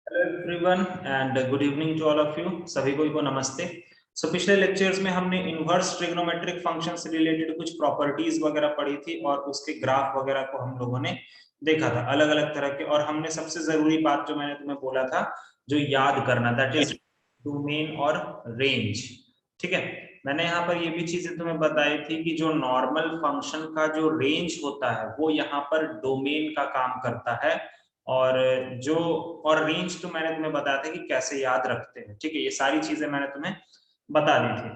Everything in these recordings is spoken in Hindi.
Hello everyone and good evening to all of you. सभी को नमस्ते। पिछले लेक्चर्स में हमने इनवर्स ट्रिग्नोमेट्रिक फंक्शन से रिलेटेड कुछ प्रॉपर्टीज वगैरह पढ़ी थी और उसके ग्राफ वगैरह को हम लोगों ने देखा था अलग अलग तरह के। और हमने सबसे जरूरी बात जो मैंने तुम्हें बोला था जो याद करना, दैट इज डोमेन और रेंज। ठीक है, मैंने यहाँ पर ये भी चीजें तुम्हें बताई थी कि जो नॉर्मल फंक्शन का जो रेंज होता है वो यहाँ पर डोमेन का काम करता है, और जो और रेंज तो मैंने तुम्हें बताया था कि कैसे याद रखते हैं। ठीक है, ये सारी चीजें मैंने तुम्हें बता दी थी।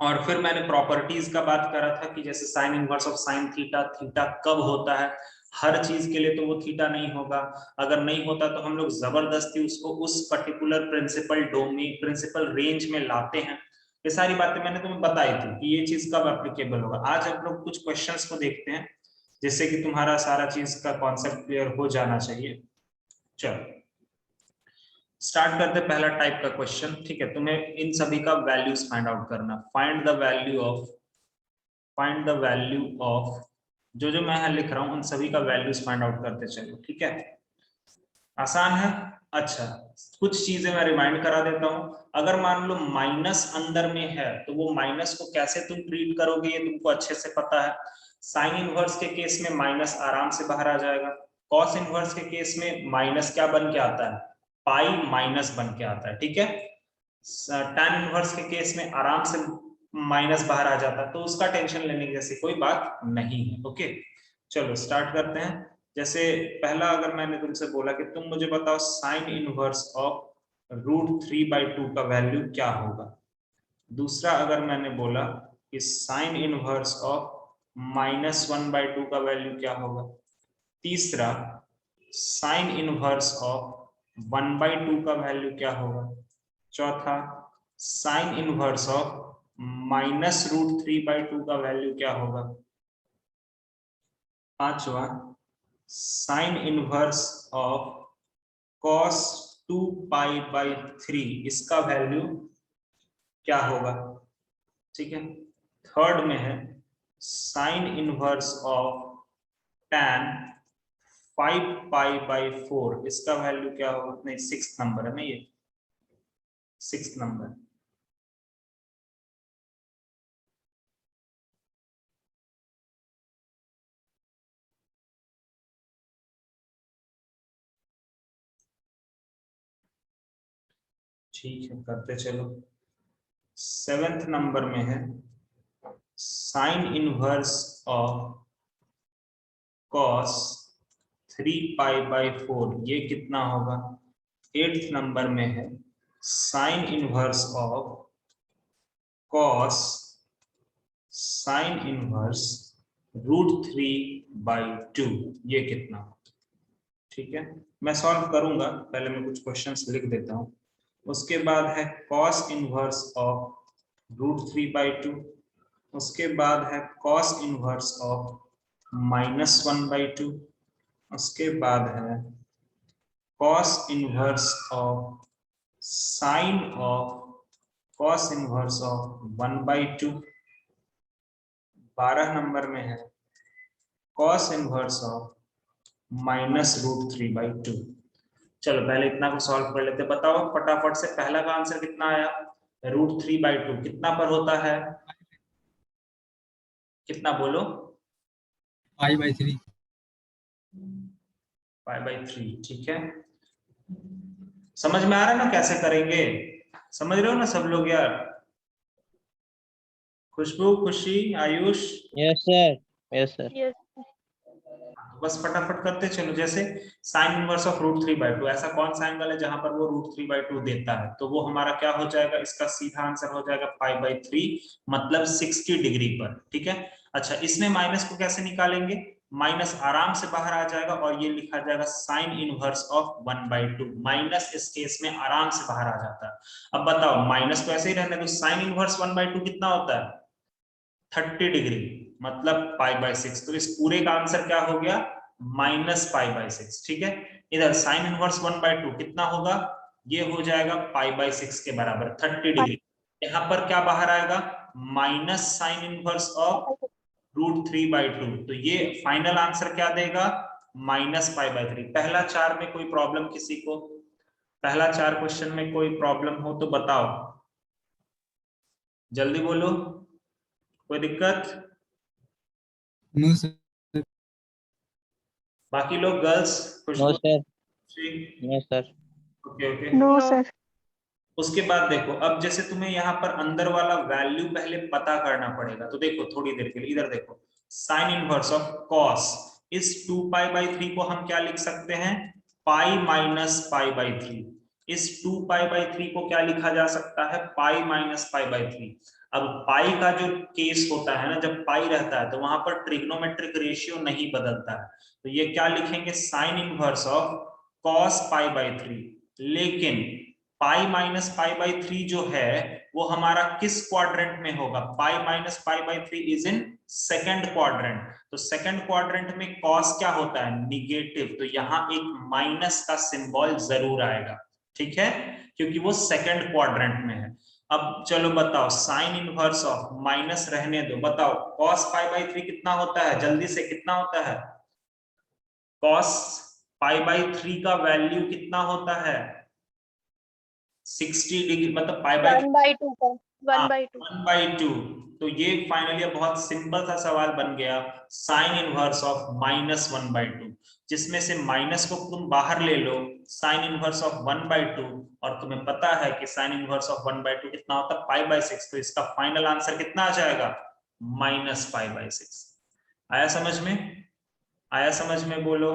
और फिर मैंने प्रॉपर्टीज का बात करा था कि जैसे sign inverse of sine theta, theta कब होता है, हर चीज के लिए तो वो थीटा नहीं होगा। अगर नहीं होता तो हम लोग जबरदस्ती उसको उस particular principal domain principal range में लाते हैं। ये सारी बातें मैंने तुम्हें बताई थी कि ये चीज कब एप्लीकेबल होगा। आज हम लोग कुछ क्वेश्चंस को देखते हैं जिससे कि तुम्हारा सारा चीज का कॉन्सेप्ट क्लियर हो जाना चाहिए। चलो स्टार्ट करते पहला टाइप का क्वेश्चन। ठीक है, तुम्हें इन सभी का वैल्यूज फाइंड आउट करना। फाइंड द वैल्यू ऑफ जो जो मैं यहाँ लिख रहा हूँ उन सभी का वैल्यूज फाइंड आउट करते चलो। ठीक है, आसान है। अच्छा, कुछ चीजें मैं रिमाइंड करा देता हूँ। अगर मान लो माइनस अंदर में है तो वो माइनस को कैसे तुम ट्रीट करोगे ये तुमको अच्छे से पता है। साइन इनवर्स के केस में माइनस आराम से बाहर आ जाएगा। कॉस इनवर्स के केस में माइनस क्या बन के आता है, पाई माइनस बन के आता है। ठीक है, टैन इनवर्स के केस में आराम से माइनस बाहर आ जाता है, तो उसका टेंशन लेने की जैसी कोई बात नहीं है। ओके, चलो स्टार्ट करते हैं। जैसे पहला अगर मैंने तुमसे बोला कि तुम मुझे बताओ साइन इनवर्स ऑफ √3/2 का वैल्यू क्या होगा। दूसरा अगर मैंने बोला कि साइन इनवर्स ऑफ -1/2 का वैल्यू क्या होगा। तीसरा साइन इनवर्स ऑफ 1/2 का वैल्यू क्या होगा। चौथा साइन इनवर्स ऑफ -√3/2 का वैल्यू क्या होगा। पांचवा साइन इनवर्स ऑफ cos 2π/3 इसका वैल्यू क्या होगा। ठीक है, थर्ड में है साइन इनवर्स ऑफ tan 5π/4 इसका वैल्यू क्या होगा। नहीं, 6th नंबर है ना, ये 6th नंबर। ठीक है, करते चलो। 7th नंबर में है साइन इनवर्स ऑफ cos 3π/4 ये कितना होगा। 8th नंबर में है sign inverse of cos sign inverse √3/2 ये कितना होगा। ठीक है, मैं सॉल्व करूंगा, पहले मैं कुछ क्वेश्चंस लिख देता हूं। उसके बाद है cos इनवर्स ऑफ √3/2। उसके बाद है cos इनवर्स ऑफ -1/2। उसके बाद है cos inverse of sign of cos inverse of 1/2। 12 number में है cos इनवर्स ऑफ -√3/2। चलो पहले इतना को सॉल्व कर लेते। बताओ फटाफट से, पहला का आंसर कितना आया। √3/2 कितना पर होता है, कितना बोलो। π/3। π/3। ठीक है, समझ में आ रहा है ना कैसे करेंगे, समझ रहे हो ना सब लोग यार। खुशबू, खुशी, Ayush. Yes sir, yes sir. बस फटाफट करते चलो। जैसे साइन इनवर्स ऑफ √3/2, ऐसा कौन सा एंगल है जहां पर वो √3/2 देता है, तो वो हमारा क्या हो जाएगा, इसका सीधा आंसर हो जाएगा π/3 मतलब 60 डिग्री पर। ठीक है, अच्छा इसमें माइनस को कैसे निकालेंगे, माइनस आराम से बाहर आ जाएगा और ये लिखा जाएगा साइन इनवर्स ऑफ 1/2। माइनस इस केस में आराम से बाहर आ जाता है। अब बताओ माइनस को ऐसे ही रहने दो, साइन इनवर्स 1/2 कितना होता है 30 डिग्री मतलब π/6। तो इस पूरे का आंसर क्या हो गया -π/6। ठीक है, इधर साइन इनवर्स 1/2 कितना होगा, ये हो जाएगा π/6 के बराबर 30 डिग्री। यहाँ पर क्या बाहर आएगा माइनस साइन इनवर्स ऑफ √3/2। तो ये फाइनल आंसर क्या देगा -π/3। पहला चार में कोई प्रॉब्लम किसी को, पहला 4 क्वेश्चन में कोई प्रॉब्लम हो तो बताओ, जल्दी बोलो, कोई दिक्कत? No sir. बाकी लोग, girls, no Khushboo, sir. Shri, no sir. Okay okay. No sir. उसके बाद देखो, अब जैसे तुम्हें यहाँ पर अंदर वाला वैल्यू पहले पता करना पड़ेगा, तो देखो थोड़ी देर के लिए इधर देखो, साइन इनवर्स ऑफ कॉस इस 2π/3 को हम क्या लिख सकते हैं, पाई माइनस π/3। इस 2π/3 को क्या लिखा जा सकता है, पाई माइनस π/3। अब पाई का जो केस होता है ना, जब पाई रहता है तो वहां पर ट्रिग्नोमेट्रिक रेशियो नहीं बदलता है, तो ये क्या लिखेंगे, साइन इनवर्स ऑफ कॉस π/3। लेकिन पाई माइनस π/3 जो है वो हमारा किस क्वाड्रेंट में होगा, pi minus π/3 is in second quadrant. तो सेकंड क्वाड्रेंट में कॉस क्या होता है, निगेटिव, तो यहाँ एक माइनस का सिंबल जरूर आएगा, ठीक है, क्योंकि वो सेकंड क्वाड्रेंट में है। अब चलो बताओ, साइन इनवर्स ऑफ, माइनस रहने दो, बताओ कॉस π/3 कितना होता है, जल्दी से कितना होता है, कॉस π/3 का वैल्यू कितना होता है, 60 डिग्री, मतलब π/2 1/2 का 1/2। 1/2। तो ये फाइनली बहुत सिंपल सा सवाल बन गया, साइन इनवर्स ऑफ -1/2, जिसमें से माइनस को तुम बाहर ले लो, साइन इनवर्स ऑफ 1/2, और तुम्हें पता है कि साइन इनवर्स ऑफ 1/2 कितना होता है, π/6। तो इसका फाइनल आंसर कितना आ जाएगा, -π/6। आया समझ में, आया समझ में, बोलो।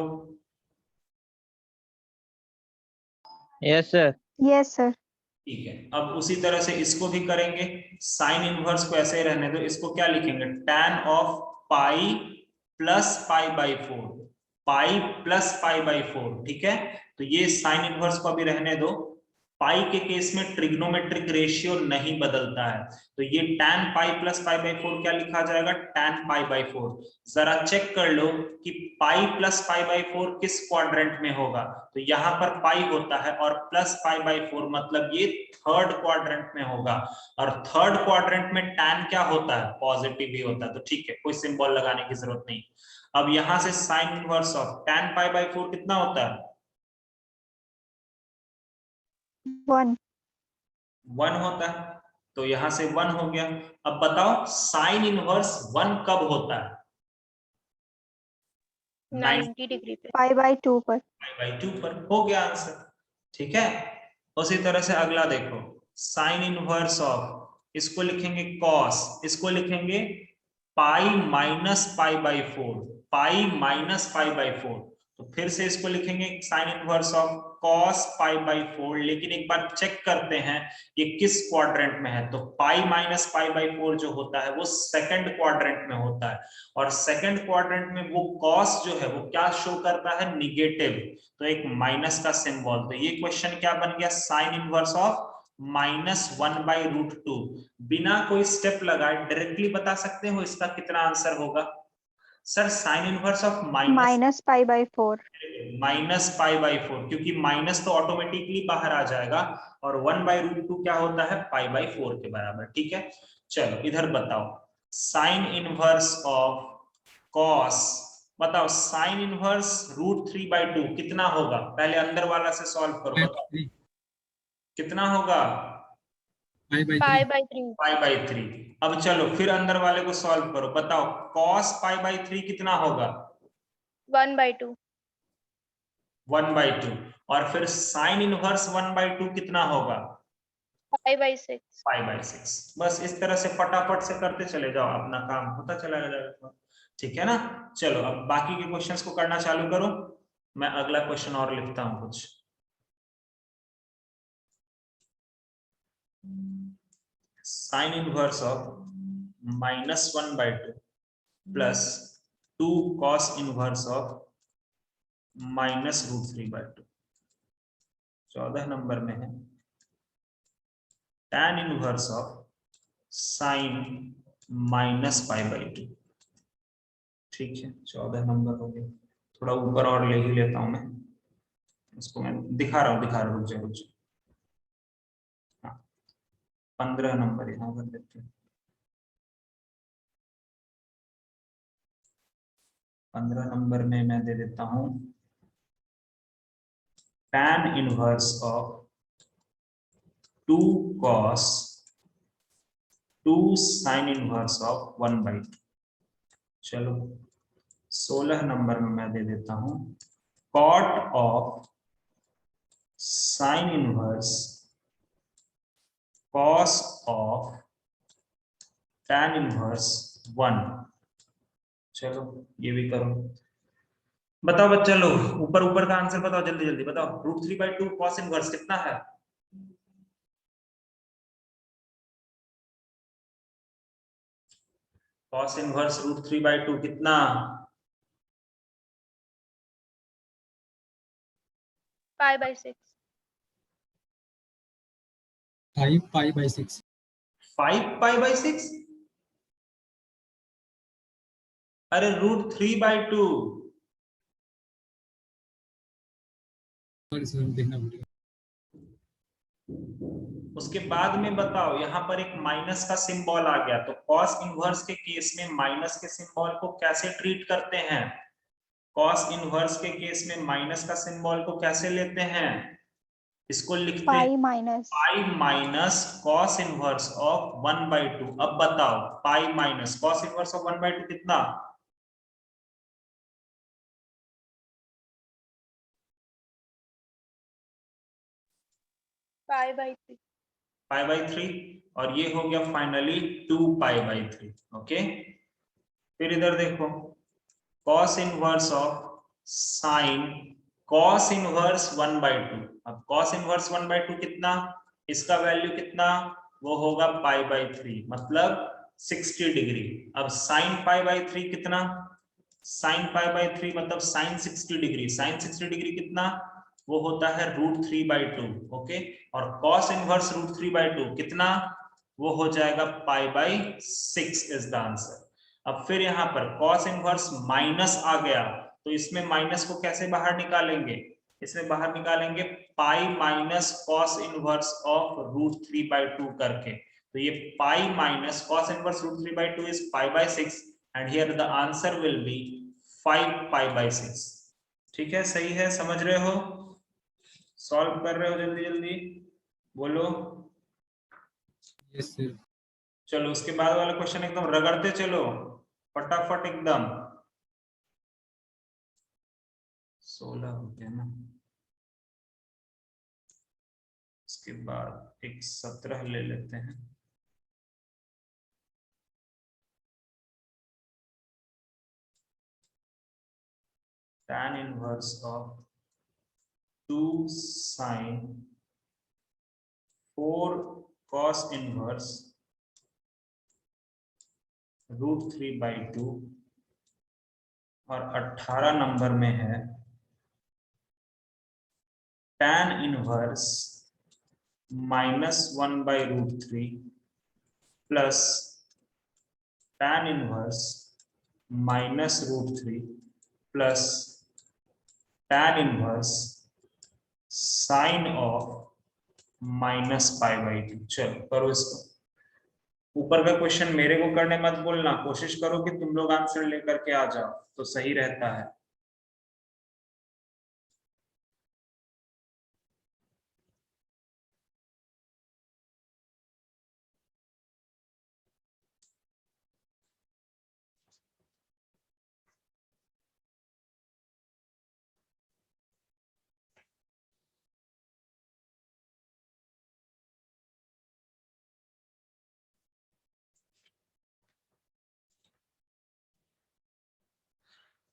Yes sir. Yes sir. ठीक है, अब उसी तरह से इसको भी करेंगे, साइन इनवर्स को ऐसे ही रहने दो, इसको क्या लिखेंगे, tan of pi plus π/4, pi plus π/4, ठीक है। तो ये साइन इनवर्स को अभी रहने दो, पाई के केस में ट्रिग्नोमेट्रिक रेशियो नहीं बदलता है, तो ये tan पाई प्लस π/4 क्या लिखा जाएगा, tan π/4। जरा चेक कर लो कि पाई प्लस π/4 किस क्वाड्रेंट में होगा, तो यहाँ पर पाई होता है और प्लस π/4, मतलब ये थर्ड क्वाड्रेंट में होगा, और थर्ड क्वाड्रेंट में tan क्या होता है, पॉजिटिव ही होता है, तो ठीक है, कोई सिंबल लगाने की जरूरत नहीं। अब यहां से साइन इनवर्स ऑफ tan π/4 कितना होता है, 1 होता है, तो यहां से 1 हो गया। अब बताओ साइन इनवर्स 1 कब होता है, 90 डिग्री पे, π/2 पर। π/2 पर, हो गया आंसर, ठीक है। उसी तरह से अगला देखो, साइन इनवर्स ऑफ, इसको लिखेंगे कॉस, इसको लिखेंगे पाई माइनस π/4, पाई माइनस π/4। तो फिर से इसको लिखेंगे साइन इनवर्स ऑफ कॉस π/4, लेकिन एक बार चेक करते हैं ये किस क्वाड्रेंट में है, तो पाई माइनस π/4 जो होता है वो सेकंड क्वाड्रेंट में होता है, और सेकंड क्वाड्रेंट में वो कॉस जो है वो क्या शो करता है, निगेटिव, तो एक माइनस का सिंबल। तो ये क्वेश्चन क्या बन गया, साइन इनवर्स ऑफ -1/√2। बिना कोई स्टेप लगाए डायरेक्टली बता सकते हो इसका कितना आंसर होगा, सर साइन इनवर्स ऑफ -π/4। -π/4, क्योंकि माइनस तो ऑटोमेटिकली बाहर आ जाएगा, और 1/√2 क्या होता है, π/4 के बराबर, ठीक है। चलो इधर बताओ, साइन इनवर्स ऑफ कॉस, बताओ साइन इनवर्स √3/2 कितना होगा, पहले अंदर वाला से सॉल्व करो, बताओ कितना होगा, π/3। π/3। अब चलो फिर अंदर वाले को सॉल्व करो, बताओ cos π/3 कितना होगा, 1/2। 1/2, और फिर साइन इनवर्स 1/2 कितना होगा, π/6। π/6। बस इस तरह से फटाफट से करते चले जाओ, अपना काम होता चला जाएगा, ठीक है ना। चलो अब बाकी के क्वेश्चंस को करना चालू करो, मैं अगला क्वेश्चन और लिखता हूं कुछ। Sign inverse of -1/2 plus 2 cos inverse of -√3/2, 14 number में है, tan इनवर्स ऑफ साइन -π/2, ठीक है, 14 नंबर हो गया। थोड़ा ऊपर और ले ही लेता हूं मैं इसको, मैं दिखा रहा हूं, रुक जाओ 15 नंबर यहाँ कर देते हैं, 15 नंबर में मैं दे देता हूं tan inverse of 2 cos 2 sin inverse of 1/2। चलो 16 नंबर में मैं दे देता हूं cot of sin inverse cos of tan inverse 1। चलो ये भी करो। बताओ बच्चा लोग, ऊपर ऊपर का आंसर बताओ, जल्दी जल्दी बताओ। √3/2 cos इनवर्स कितना है? cos इनवर्स √3/2 कितना? 5/6। 5π/6। 5π/6? अरे √3/2। सॉरी देखना पड़ेगा। उसके बाद में बताओ, यहाँ पर एक माइनस का सिंबल आ गया, तो cos इनवर्स के केस में माइनस के सिंबल को कैसे ट्रीट करते हैं? cos इनवर्स के केस में माइनस का सिंबल को कैसे लेते हैं? इसको लिखते हैं pi minus pi minus cos inverse of 1/2। अब बताओ पाई माइनस cos इनवर्स ऑफ 1/2 कितना? π/3। π/3। और ये हो गया फाइनली 2π/3। ओके, फिर इधर देखो cos inverse of sign cos inverse 1/2। अब cos इनवर्स 1/2 कितना? इसका वैल्यू कितना? वो होगा π/3, मतलब 60 डिग्री। अब साइन π/3 कितना? साइन π/3 मतलब साइन 60 डिग्री। साइन 60 डिग्री कितना? वो होता है √3/2। ओके, और cos इनवर्स √3/2 कितना? वो हो जाएगा π/6 इज द आंसर। अब फिर यहाँ पर cos इनवर्स माइनस आ गया, तो इसमें माइनस को कैसे बाहर निकालेंगे? इसमें बाहर निकालेंगे pi minus cos inverse of √3/2 करके। तो ये pi minus cos inverse √3/2 is π/6 and here the answer will be 5π/6। ठीक है, सही है, समझ रहे हो? सॉल्व कर रहे हो? जल्दी जल्दी बोलो। Yes sir. चलो उसके बाद वाला क्वेश्चन एकदम रगड़ते चलो, फटाफट एकदम। 16 हो गया ना, उसके बाद एक 17 ले लेते हैं। tan inverse of 2 sin 4 cos inverse √3/2 और 18 नंबर में है tan inverse -1/√3 plus tan inverse -√3 plus tan inverse sine of -π/2। चलो करो इसको। ऊपर का क्वेश्चन मेरे को करने मत बोलना, कोशिश करो कि तुम लोग आंसर लेकर के आ जाओ तो सही रहता है।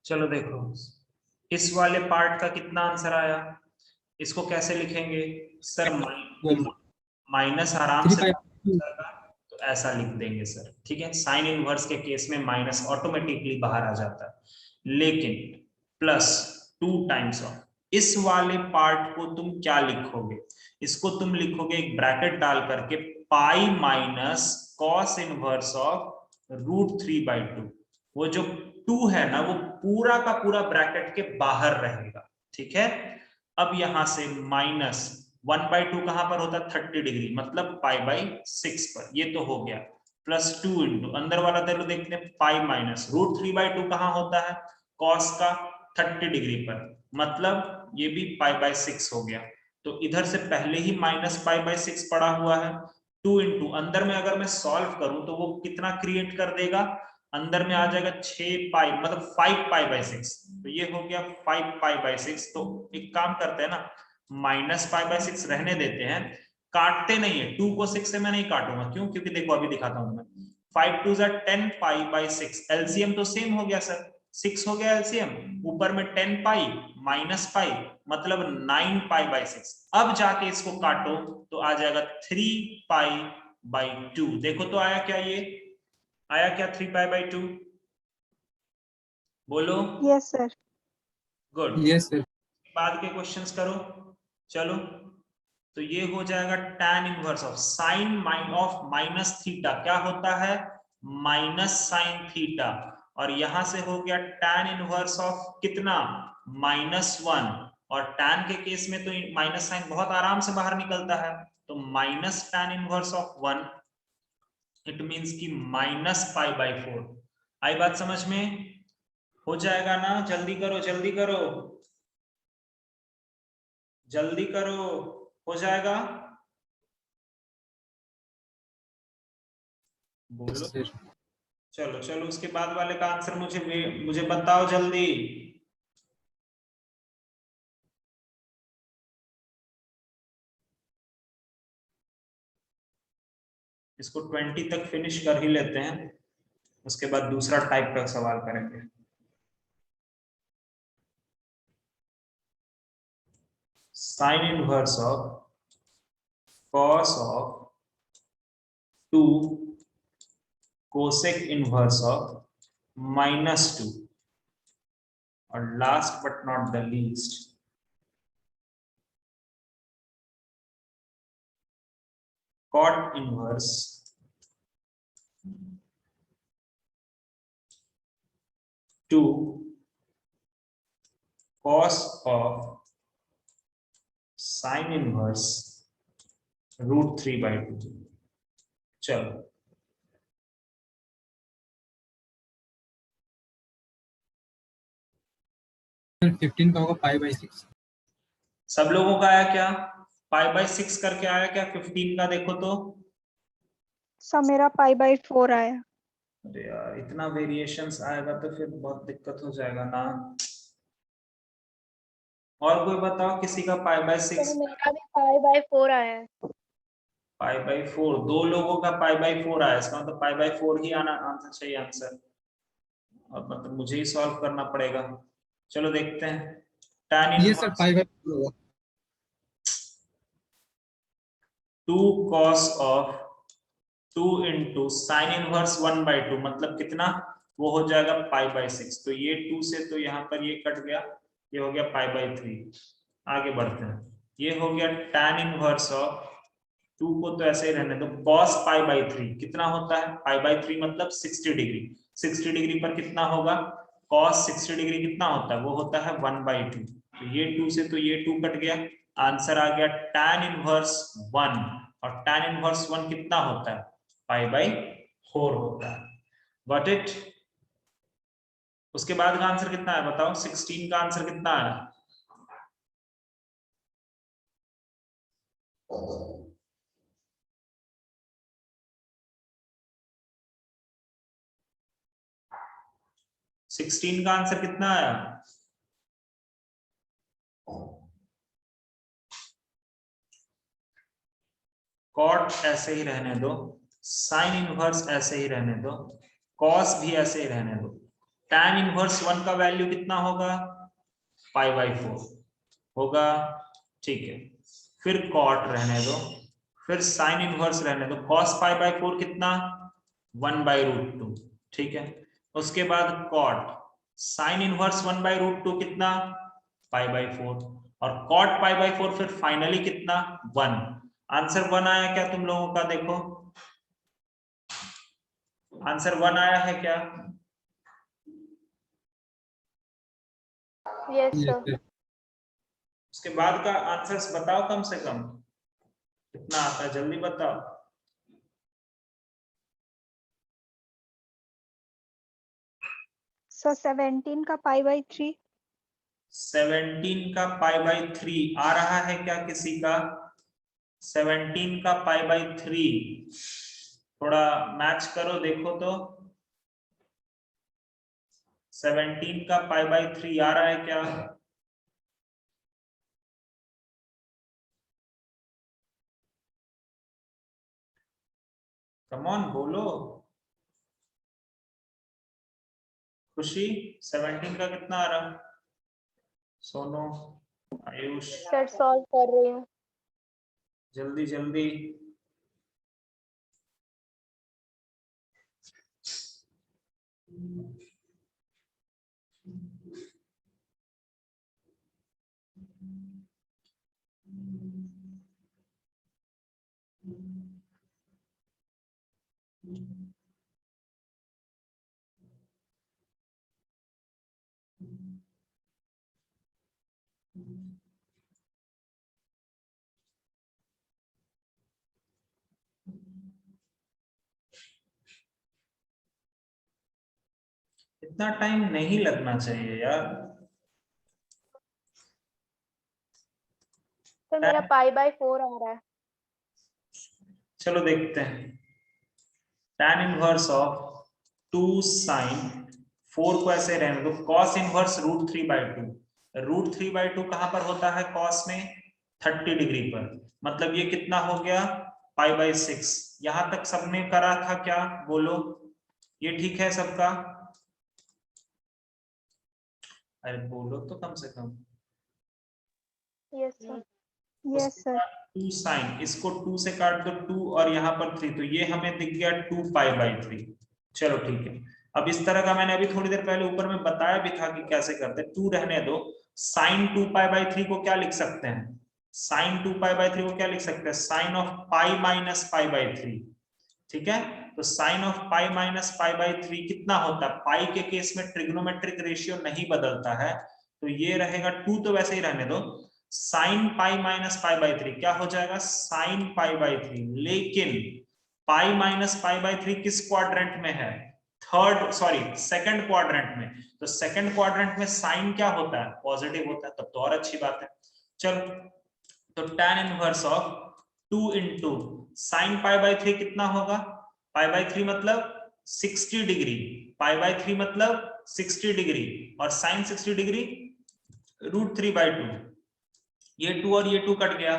चलो देखो, इस वाले पार्ट का कितना आंसर आया? इसको कैसे लिखेंगे सर? माइनस आराम से 3/2। तो ऐसा लिख देंगे सर, ठीक है। साइन इनवर्स के केस में माइनस ऑटोमेटिकली बाहर आ जाता है, लेकिन प्लस 2 टाइम्स ऑफ इस वाले पार्ट को तुम क्या लिखोगे? इसको तुम लिखोगे एक ब्रैकेट डाल करके pi minus cos inverse of √3/2। वो जो 2 है ना, वो पूरा का पूरा ब्रैकेट के बाहर रहेगा, ठीक है। अब यहां से माइनस 1/2 कहां पर होता है? 30 डिग्री, मतलब π/6 पर। ये तो हो गया, प्लस 2 इंटू अंदर वाला तो देखते हैं पाई माइनस √3/2 कहां होता है? कॉस का 30 डिग्री पर, मतलब ये भी π/6 हो गया। तो इधर से पहले ही -π/6 पड़ा हुआ है। 2 इंटू अंदर में अगर मैं सॉल्व करूं तो वो कितना क्रिएट कर देगा, अंदर में आ जाएगा 6π मतलब 5π/6। तो ये हो गया 5π/6। तो एक काम करते हैं ना, -π/6 रहने देते हैं, काटते नहीं है। 2 को 6 से मैं नहीं काटूंगा, क्यों? क्योंकि देखो अभी दिखाता हूं मैं। 5 2 जा 10π/6, एलसीएम तो सेम हो गया सर, 6 हो गया एलसीएम, ऊपर में 10π माइनस पाई मतलब 9π/6। अब जाके इसको काटो तो आ जाएगा 3π/2। देखो तो आया क्या, ये आया क्या 3π/2? बोलो। Yes sir. Good. Yes sir. बाद के क्वेश्चंस करो। चलो, तो ये हो जाएगा tan inverse of sign of minus theta, क्या होता है? Minus sine theta. और यहां से हो गया tan इनवर्स ऑफ कितना? -1। और tan के केस में तो माइनस साइन बहुत आराम से बाहर निकलता है, तो minus tan inverse of 1, it means कि -π/4। आई बात समझ में? हो जाएगा ना? जल्दी करो जल्दी करो जल्दी करो, हो जाएगा? बोलो। सर चलो चलो, उसके बाद वाले का आंसर मुझे बताओ जल्दी। इसको 20 तक फिनिश कर ही लेते हैं, उसके बाद दूसरा टाइप का सवाल करेंगे। Sine inverse of cos of 2 cosec inverse of -2, और last but not the least cot inverse 2 cos of sine inverse √3/2। चलो, सर 15 का होगा π/6। सब लोगों का आया क्या? π/6 करके आया क्या 15 का? देखो तो। सर मेरा π/4 आया। अरे यार, इतना वेरिएशंस आएगा तो फिर बहुत दिक्कत हो जाएगा ना। और कोई बताओ, किसी का π/6? सर मेरा भी π/4 आया है। π/4, 2 लोगों का π/4 आया, इसका मतलब π/4 ही आना आंसर चाहिए आंसर, और मतलब मुझे ही सॉल्व करना पड़ेगा। चलो देखते हैं। tan ये सर इनवर्स π/4 होगा। 2 cos of 2 into sine inverse 1/2 मतलब कितना? वो हो जाएगा π/6। तो ये 2 से तो यहाँ पर ये कट गया, ये हो गया π/3। आगे बढ़ते हैं। ये हो गया tan इनवर्स ऑफ 2 को तो ऐसे ही रहने दो, cos π/3 कितना होता है? π/3 मतलब 60 डिग्री। 60 डिग्री पर कितना होगा? cos 60 डिग्री कितना होता है? वो होता है 1/2। तो ये 2 से तो ये 2 कट गया, आंसर आ गया tan इनवर्स 1। और tan इनवर्स 1 कितना होता है? π/4 होता है। Got it? उसके बाद का आंसर कितना है बताओ? 16 का आंसर कितना है? सिक्सटीन का आंसर कितना आया? कॉट ऐसे ही रहने दो, साइन इनवर्स ऐसे ही रहने दो, कॉस भी ऐसे ही रहने दो। tan इनवर्स 1 का वैल्यू कितना होगा? π/4 होगा, ठीक है। फिर कॉट रहने दो, फिर साइन इनवर्स रहने दो, cos π/4 कितना? 1/√2, ठीक है। उसके बाद कॉट साइन इनवर्स 1/√2 कितना? π/4, और कॉट π/4 फिर फाइनली कितना? 1। आंसर 1 आया क्या तुम लोगों का? देखो आंसर 1 आया है क्या? Yes yes sir. सर। उसके बाद का आंसर्स बताओ, कम से कम कितना आता है, जल्दी बताओ। सर 17 का π/3। 17 का पाई बाई 3 आ रहा है क्या किसी का? 17 का पाई बाई 3 थोड़ा मैच करो, देखो तो 17 का पाई बाई 3 आ रहा है क्या? कम ऑन बोलो। खुशी 17 का कितना आ रहा? सोनू, आयुष, सर सॉल्व कर रही हूँ। जल्दी जल्दी। इतना टाइम नहीं लगना चाहिए यार। सर मेरा पाई बाई 4 आ रहा है। चलो देखते हैं। tan इनवर्स ऑफ 2 sin 4 को ऐसे रहने दो, cos इनवर्स √3/2। √3/2 कहां पर होता है cos में? 30 डिग्री पर। मतलब ये कितना हो गया? π/6। यहां तक सबने करा था क्या? बोलो, ये ठीक है सबका? अरे बोलो तो कम से कम। Yes sir. Yes sir. 2 sin, इसको 2 से काट दो 2 और यहाँ पर 3, तो ये हमें दिख गया 2π/3। चलो ठीक है। अब इस तरह का मैंने अभी थोड़ी देर पहले ऊपर में बताया भी था कि कैसे करते हैं। 2 रहने दो। sin 2π/3 को क्या लिख सकते हैं? sin 2π/3 को क्या लिख सकते हैं? sin of pi minus π/3। ठीक है, तो sin ऑफ पाई माइनस π/3 कितना होता है? पाई के केस में ट्रिग्नोमेट्रिक रेशियो नहीं बदलता है, तो ये रहेगा 2, तो वैसे ही रहने दो। sin पाई माइनस π/3 क्या हो जाएगा? sin π/3। लेकिन पाई माइनस π/3 किस क्वाड्रेंट में है? सेकंड क्वाड्रेंट में। तो सेकंड क्वाड्रेंट में साइन क्या होता है? पॉजिटिव होता है, तब तो और अच्छी बात है। चलो, तो tan inverse of 2 into sine π/3 कितना होगा? π/3 मतलब 60 डिग्री, π/3 मतलब 60 डिग्री, और साइन 60 डिग्री √3/2। ये 2 और ये 2 कट गया,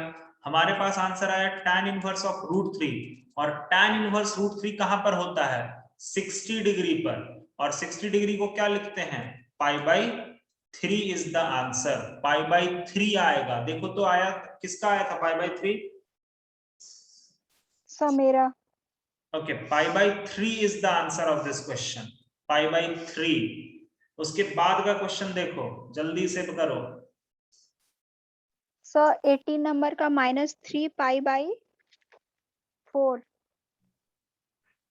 हमारे पास आंसर आया tan इनवर्स ऑफ √3। और tan इनवर्स √3 कहां पर होता है? 60 डिग्री पर। और 60 डिग्री को क्या लिखते हैं? π/3 इज द आंसर। π/3 आएगा। देखो तो आया, किसका आया था π/3? सर मेरा। Okay, π/3 is the answer of this question. π/3। उसके बाद का क्वेश्चन देखो, जल्दी से करो। सर 18 नंबर का -3 π/4।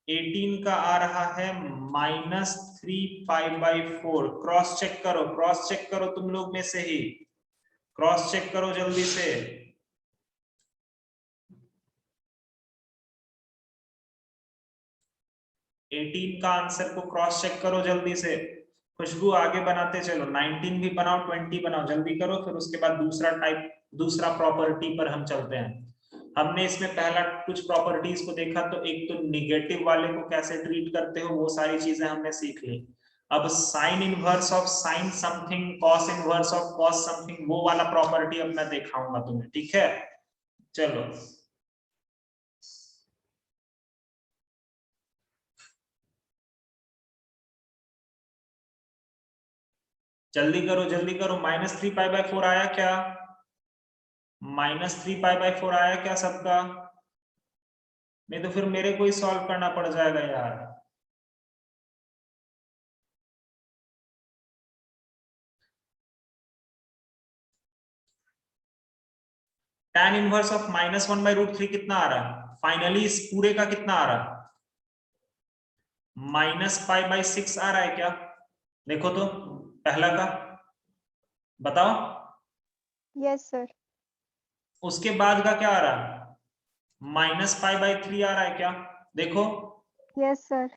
18 का आ रहा है -3 π/4। क्रॉस चेक करो, क्रॉस चेक करो, तुम लोग में से ही क्रॉस चेक करो जल्दी से। एटीन का आंसर को क्रॉस चेक करो जल्दी से। खुशबू आगे बनाते चलो, 19 भी बनाओ, 20 बनाओ, जल्दी करो। फिर उसके बाद दूसरा प्रॉपर्टी पर हम चलते हैं। हमने इसमें पहला कुछ प्रॉपर्टीज को देखा, तो एक तो निगेटिव वाले को कैसे ट्रीट करते हो, वो सारी चीजें हमने सीख ली। अब sign inverse of sign something, cos inverse of cos something, वो वाला प्रॉपर्टी अब मैं दिखाऊंगा तुम्हें, ठीक है? चलो, जल्दी करो जल्दी करो। -3 π/4 आया क्या? -3 π/4 आया क्या सबका? नहीं तो फिर मेरे को ही सॉल्व करना पड़ जाएगा यार। tan इनवर्स ऑफ -1/√3 कितना आ रहा है? फाइनली इस पूरे का कितना आ रहा है? -π/6 आ रहा है क्या? देखो तो पहला का बताओ। Yes sir. उसके बाद का क्या आ रहा है? -π/3 आ रहा है क्या? देखो। Yes sir.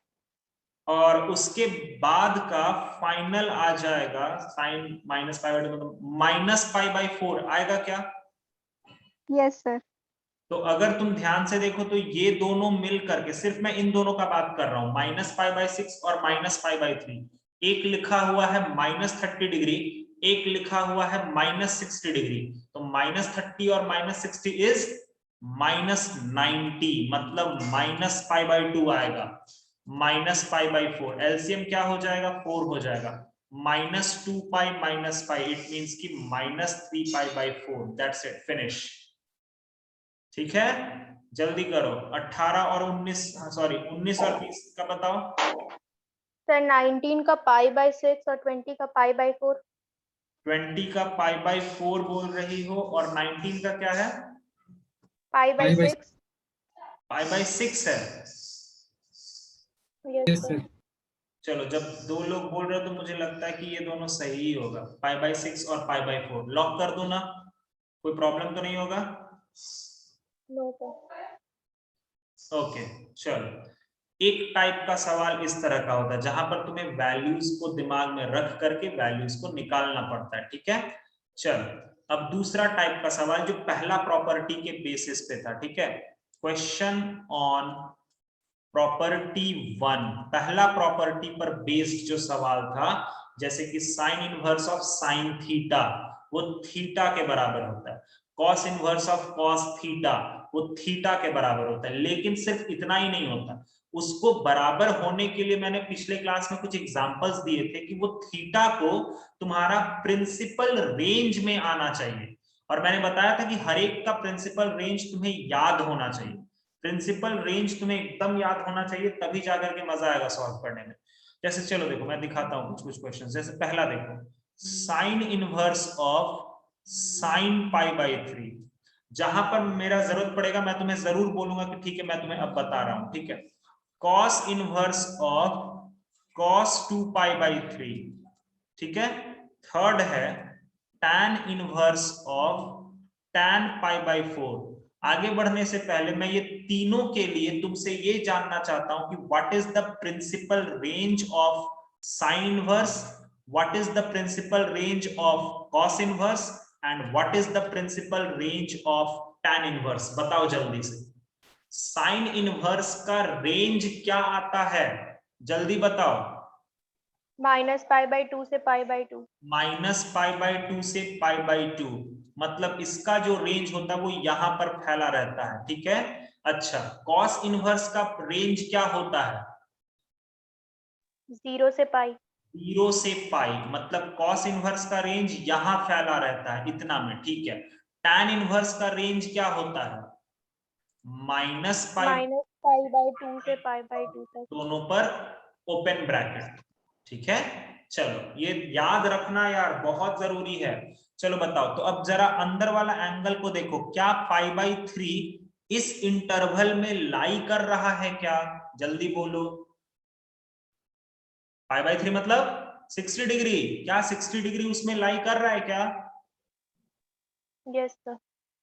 और उसके बाद का फाइनल आ जाएगा साइन माइनस पाई बाई 2 मतलब माइनस पाई बाई 4 आएगा क्या? Yes sir. तो अगर तुम ध्यान से देखो तो ये दोनों मिल करके, सिर्फ मैं इन दोनों का बात कर रहा हूं, माइनस पाई बाई 6 और माइनस पाई बाई 3, एक लिखा हुआ है -30 डिग्री, एक लिखा हुआ है -60 डिग्री, तो -30 और -60 इज -90, मतलब माइनस पाई बाई 2 आएगा, माइनस पाई बाई 4, एलसीएम क्या हो जाएगा 4 हो जाएगा, -2 pi minus pi, it means की -3 pi by 4, that's it, finish. ठीक है, जल्दी करो। 18 और 19, सॉरी 19 और 20 का बताओ। सर 19 का पाई बाई 6 और 20 का पाई बाई 4। 20 का पाई बाई 4 बोल रही हो और 19 का क्या है? पाई बाई 6। पाई बाई 6 है। Yes sir. चलो, जब दो लोग बोल रहे हो तो मुझे लगता है कि ये दोनों सही ही होगा, पाई बाई 6 और पाई बाई 4 लॉक कर दो ना, कोई प्रॉब्लम तो नहीं होगा? No sir. ओके, चलो। एक टाइप का सवाल इस तरह का होता है जहां पर तुम्हें वैल्यूज को दिमाग में रख करके वैल्यूज को निकालना पड़ता है, ठीक है। चलो, अब दूसरा टाइप का सवाल जो पहला प्रॉपर्टी के बेसिस पे था, ठीक है। क्वेश्चन ऑन प्रॉपर्टी 1, पहला प्रॉपर्टी पर बेस्ड जो सवाल था, जैसे कि sign inverse of sine theta वो थीटा के बराबर होता है, cos inverse of cos theta वो थीटा के बराबर होता है, लेकिन सिर्फ इतना ही नहीं होता, उसको बराबर होने के लिए मैंने पिछले क्लास में कुछ एग्जांपल्स दिए थे कि वो थीटा को तुम्हारा प्रिंसिपल रेंज में आना चाहिए, और मैंने बताया था कि हर एक का प्रिंसिपल रेंज तुम्हें याद होना चाहिए, प्रिंसिपल रेंज तुम्हें एकदम याद होना चाहिए, तभी जाकर के मजा आएगा सॉल्व करने में। जैसे चलो देखो मैं दिखाता हूं कुछ कुछ क्वेश्चन, जैसे पहला देखो, sine inverse of sine pi by 3, जहां पर मेरा जरूरत पड़ेगा मैं तुम्हें जरूर बोलूंगा कि ठीक है मैं तुम्हें अब बता रहा हूं, ठीक है। Cos inverse of cos 2 pi by 3, ठीक है। थर्ड है tan inverse of tan pi by 4। आगे बढ़ने से पहले मैं ये तीनों के लिए तुमसे ये जानना चाहता हूं कि what is the principal range of sine inverse, what is the principal range of cos inverse and what is the principal range of tan inverse, बताओ जल्दी से। साइन इनवर्स का रेंज क्या आता है, जल्दी बताओ। माइनस पाई बाई 2 से pi by 2। Minus pi by 2 से पाई बाई 2, मतलब इसका जो रेंज होता है वो यहां पर फैला रहता है, ठीक है। अच्छा, कॉस इनवर्स का रेंज क्या होता है? 0 से पाई। 0 से पाई, मतलब कॉस इनवर्स का रेंज यहां फैला रहता है इतना में, ठीक है। tan इनवर्स का रेंज क्या होता है? माइनस पाई बाई 2 से पाई बाई 2 तक। दोनों पर ओपन ब्रैकेट, ठीक है। चलो, ये याद रखना यार बहुत जरूरी है। चलो बताओ, तो अब जरा अंदर वाला एंगल को देखो, क्या पाई बाई 3 इस इंटरवल में लाई कर रहा है क्या? जल्दी बोलो। पाई बाई 3 मतलब 60 डिग्री, क्या 60 डिग्री उसमें लाई कर रहा है क्या? Yes sir.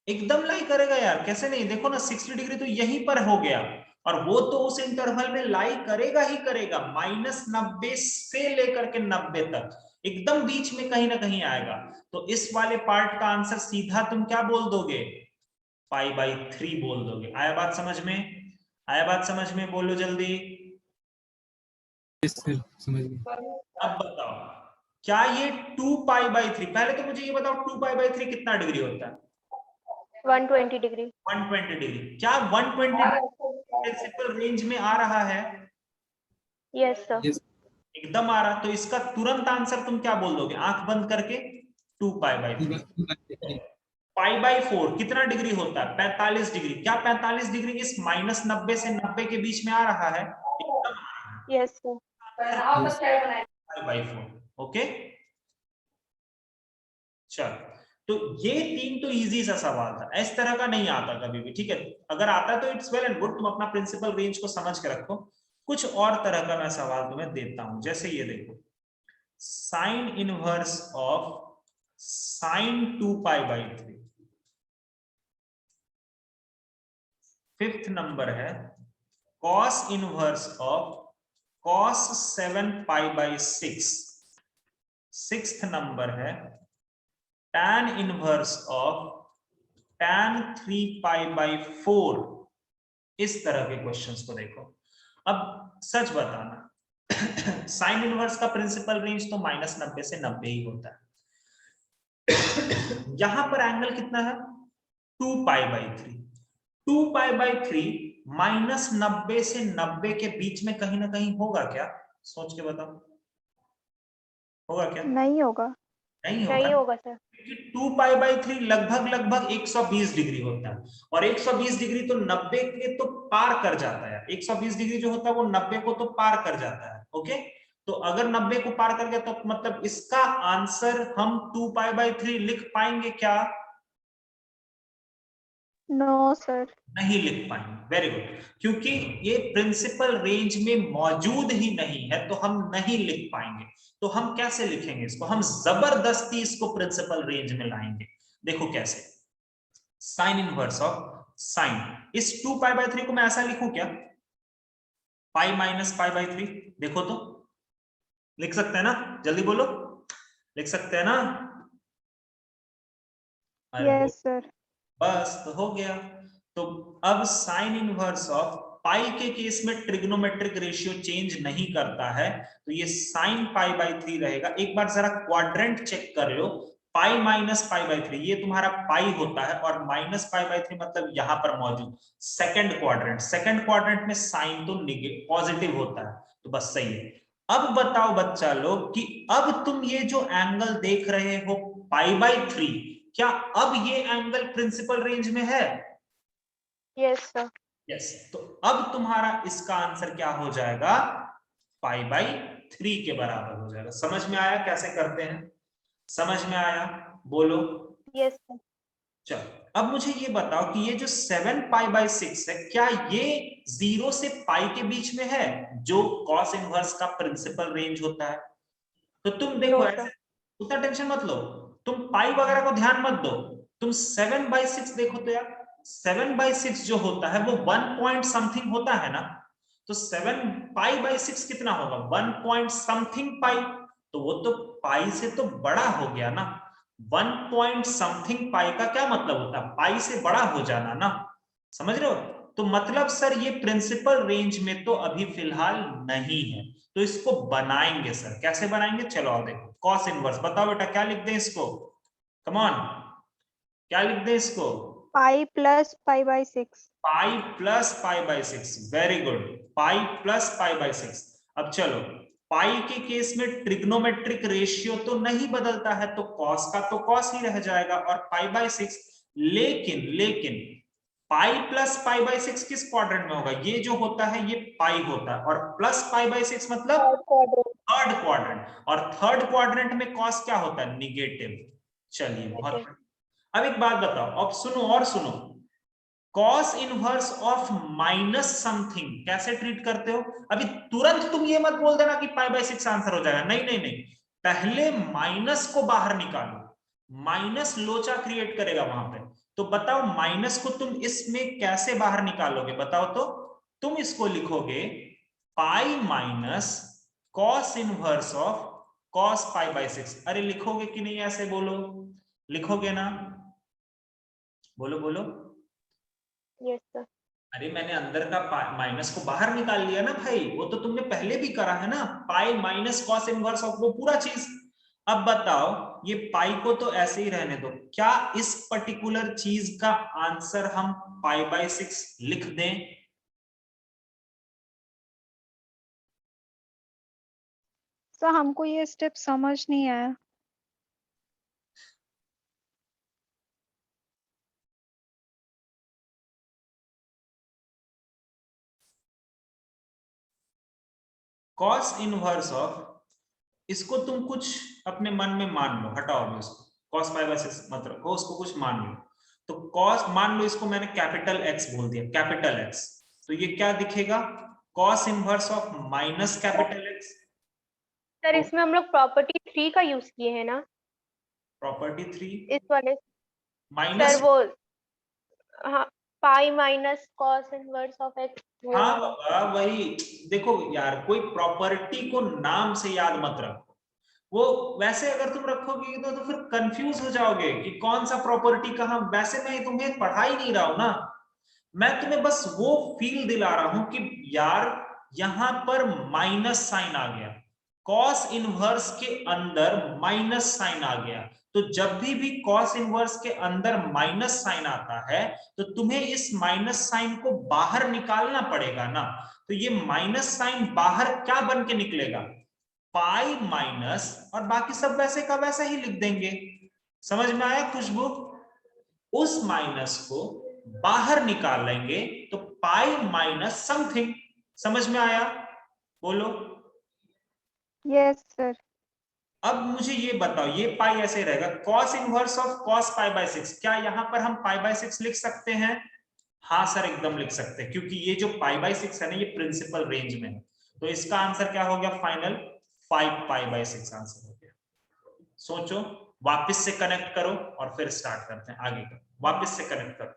एकदम लाई करेगा यार, कैसे नहीं, देखो ना 60 डिग्री तो यहीं पर हो गया, और वो तो उस इंटरवल में लाई करेगा ही करेगा, -90 से लेकर के 90 तक, एकदम बीच में कहीं ना कहीं आएगा। तो इस वाले पार्ट का आंसर सीधा तुम क्या बोल दोगे? पाई बाई 3 बोल दोगे। आया बात समझ में? आया बात समझ में? बोलो जल्दी। समझ गए। अब बताओ, क्या ये 2 पाई बाई 3, पहले तो मुझे ये बताओ 2 पाई बाई 3 कितना डिग्री होता है? 120 डिग्री। 120 डिग्री, क्या 120 प्रिंसिपल रेंज में आ रहा है? Yes sir. एकदम आ रहा, तो इसका तुरंत आंसर तुम क्या बोल दोगे आंख बंद करके? 2 पाई बाई 3। पाई बाई 4 कितना डिग्री होता है? 45 डिग्री, क्या 45 डिग्री इस -90 से 90 के बीच में आ रहा है? एकदम आ रहा है। Yes sir. Pi by 4, okay. चलो, तो ये 3 तो इजी सा सवाल था, इस तरह का नहीं आता कभी भी, ठीक है। अगर आता तो इट्स वेल एंड गुड, तुम अपना प्रिंसिपल रेंज को समझ के रखो। कुछ और तरह का मैं सवाल तुम्हें देता हूं, जैसे ये देखो, sine inverse of sine 2 pi by 3। Fifth number है cos inverse of cos 7 pi by 6, sixth number है tan inverse of tan 3 pi by 4। इस तरह के क्वेश्चंस को देखो। अब सच बताना साइन इनवर्स का प्रिंसिपल रेंज तो -90 से 90 ही होता है। यहां पर एंगल कितना है 2 पाई बाई 3। 2 पाई बाई 3 -90 से 90 के बीच में कहीं ना कहीं होगा क्या? सोच के बताओ, होगा क्या? नहीं होगा, नहीं होगा। नहीं होगा सर। 2 पाई बाई 3 लगभग 120 डिग्री होता है, और 120 डिग्री तो 90 के तो पार कर जाता है। 120 डिग्री जो होता है वो 90 को तो पार कर जाता है। ओके, तो अगर 90 को पार कर गया तो मतलब इसका आंसर हम 2 पाई बाई 3 लिख पाएंगे क्या? No sir. नहीं लिख पाएंगे। वेरी गुड, क्योंकि ये प्रिंसिपल रेंज में मौजूद ही नहीं है तो हम नहीं लिख पाएंगे। तो हम कैसे लिखेंगे इसको? हम जबरदस्ती इसको प्रिंसिपल रेंज में लाएंगे। देखो कैसे, साइन इनवर्स ऑफ साइन, इस 2 पाई बाई 3 को मैं ऐसा लिखूं क्या, पाई माइनस पाई बाई 3? देखो तो, लिख सकते हैं ना? जल्दी बोलो, लिख सकते हैं ना? Yes sir. बस तो हो गया। तो अब साइन इनवर्स ऑफ पाई के केस में ट्रिग्नोमेट्रिक रेशियो चेंज नहीं करता है, तो ये साइन पाई बाई 3 रहेगा। एक बार जरा क्वाड्रेंट चेक कर लो, पाई माइनस पाई बाई 3 ये तुम्हारा पाई होता है, और माइनस पाई बाई 3 मतलब यहां पर मौजूद सेकंड क्वाड्रेंट। सेकंड क्वाड्रेंट में साइन तो पॉजिटिव होता है, तो बस सही है। अब बताओ बच्चा लोग कि अब तुम ये जो एंगल देख रहे हो पाई बाई 3, क्या अब ये एंगल प्रिंसिपल रेंज में है? Yes sir. यस, तो अब तुम्हारा इसका आंसर क्या हो जाएगा? पाई बाई 3 के बराबर हो जाएगा। समझ में आया कैसे करते हैं? समझ में आया? बोलो। Yes sir. चलो, अब मुझे ये बताओ कि ये जो 7 पाई बाई 6 है, क्या ये 0 से पाई के बीच में है, जो कॉस इनवर्स का प्रिंसिपल रेंज होता है? तो तुम देखो नो ऐसे सर। उतना टेंशन मत लो, तुम पाई वगैरह को ध्यान मत दो, तुम 7 बाई 6 देखो तो यार, 7 बाई 6 जो होता है वो 1 पॉइंट समथिंग होता है ना। तो 7 पाई बाई 6 कितना होगा? 1 पॉइंट समथिंग पाई। तो वो तो पाई से तो बड़ा हो गया ना। 1 पॉइंट समथिंग पाई का क्या मतलब होता है? पाई से बड़ा हो जाना ना। समझ रहे हो? तो मतलब सर ये प्रिंसिपल रेंज में तो अभी फिलहाल नहीं है, तो इसको बनाएंगे सर। कैसे बनाएंगे? चलो आओ देखो। कॉस इनवर्स, बताओ बेटा क्या लिख दें इसको? कम ऑन, क्या लिख दें इसको? Pi plus pi by 6। Pi plus pi by 6। Very good, pi plus pi by 6। अब चलो, पाई के केस में ट्रिग्नोमेट्रिक रेशियो तो नहीं बदलता है, तो कॉस का तो कॉस ही रह जाएगा, और पाई बाई 6। लेकिन पाई प्लस पाई बाई 6 किस क्वाड्रेंट में होगा? ये जो होता है ये पाई होता है, और प्लस पाई बाई 6 मतलब थर्ड क्वाड्रेंट। थर्ड क्वाड्रेंट, और थर्ड क्वाड्रेंट में कॉस क्या होता है? निगेटिव। चलिए बहुत। अब एक बात बताओ, अब सुनो और सुनो, cos inverse of minus something कैसे ट्रीट करते हो? अभी तुरंत तुम ये मत बोल देना कि पाई बाई 6 आंसर हो जाएगा। नहीं नहीं नहीं, पहले माइनस को बाहर निकालो। माइनस लोचा क्रिएट करेगा वहां पे। तो बताओ माइनस को तुम इसमें कैसे बाहर निकालोगे? बताओ तो। तुम इसको लिखोगे pi minus cos inverse of cos pi by 6। अरे लिखोगे कि नहीं? ऐसे बोलो, लिखोगे ना? बोलो बोलो। Yes sir. अरे मैंने अंदर का माइनस को बाहर निकाल लिया ना भाई, वो तो तुमने पहले भी करा है ना, pi minus cos inverse of वो पूरा चीज। अब बताओ, ये पाई को तो ऐसे ही रहने दो, क्या इस पर्टिकुलर चीज का आंसर हम पाई बाई 6 लिख दें? सर हमको ये स्टेप समझ नहीं आया। कॉस इनवर्स ऑफ, इसको तुम कुछ अपने मन में मान लो, हटाओ भी उसको, कॉस पाई बाई 6 मत रखो, उसको कुछ मान लो। तो कॉस मान लो, इसको मैंने कैपिटल एक्स बोल दिया, कैपिटल एक्स। तो ये क्या दिखेगा? Cos inverse of minus capital x. Sir इसमें हम लोग प्रॉपर्टी 3 का यूज किए हैं ना, प्रॉपर्टी 3 इस वाले। माइनस सर वो, हाँ, pi minus cos inverse of x. हाँ बाबा वही। देखो यार, कोई प्रॉपर्टी को नाम से याद मत रखो, वो वैसे अगर तुम रखोगे तो फिर कंफ्यूज हो जाओगे कि कौन सा प्रॉपर्टी कहाँ। वैसे मैं तुम्हें पढ़ा ही नहीं रहा हूं ना, मैं तुम्हें बस वो फील दिला रहा हूं कि यार यहां पर माइनस साइन आ गया, कॉस इनवर्स के अंदर माइनस साइन आ गया, तो जब भी कॉस इनवर्स के अंदर माइनस साइन आता है तो तुम्हें इस माइनस साइन को बाहर निकालना पड़ेगा ना। तो ये माइनस साइन बाहर क्या बन के निकलेगा, पाई माइनस, और बाकी सब वैसे का वैसा ही लिख देंगे। समझ में आया खुशबू? उस माइनस को बाहर निकाल लेंगे तो पाई माइनस समथिंग। समझ में आया? बोलो। Yes sir. अब मुझे ये बताओ, ये पाई ऐसे रहेगा, cos inverse of cos pi by 6, क्या यहां पर हम पाई बाय 6 लिख सकते हैं? हाँ सर एकदम लिख सकते हैं, क्योंकि ये जो पाई बाय 6 है ना, ये प्रिंसिपल रेंज में है। तो इसका आंसर क्या हो गया फाइनल? 5 पाई बाय 6 आंसर हो गया। सोचो, वापस से कनेक्ट करो और फिर स्टार्ट करते हैं आगे का। वापस से कनेक्ट करो।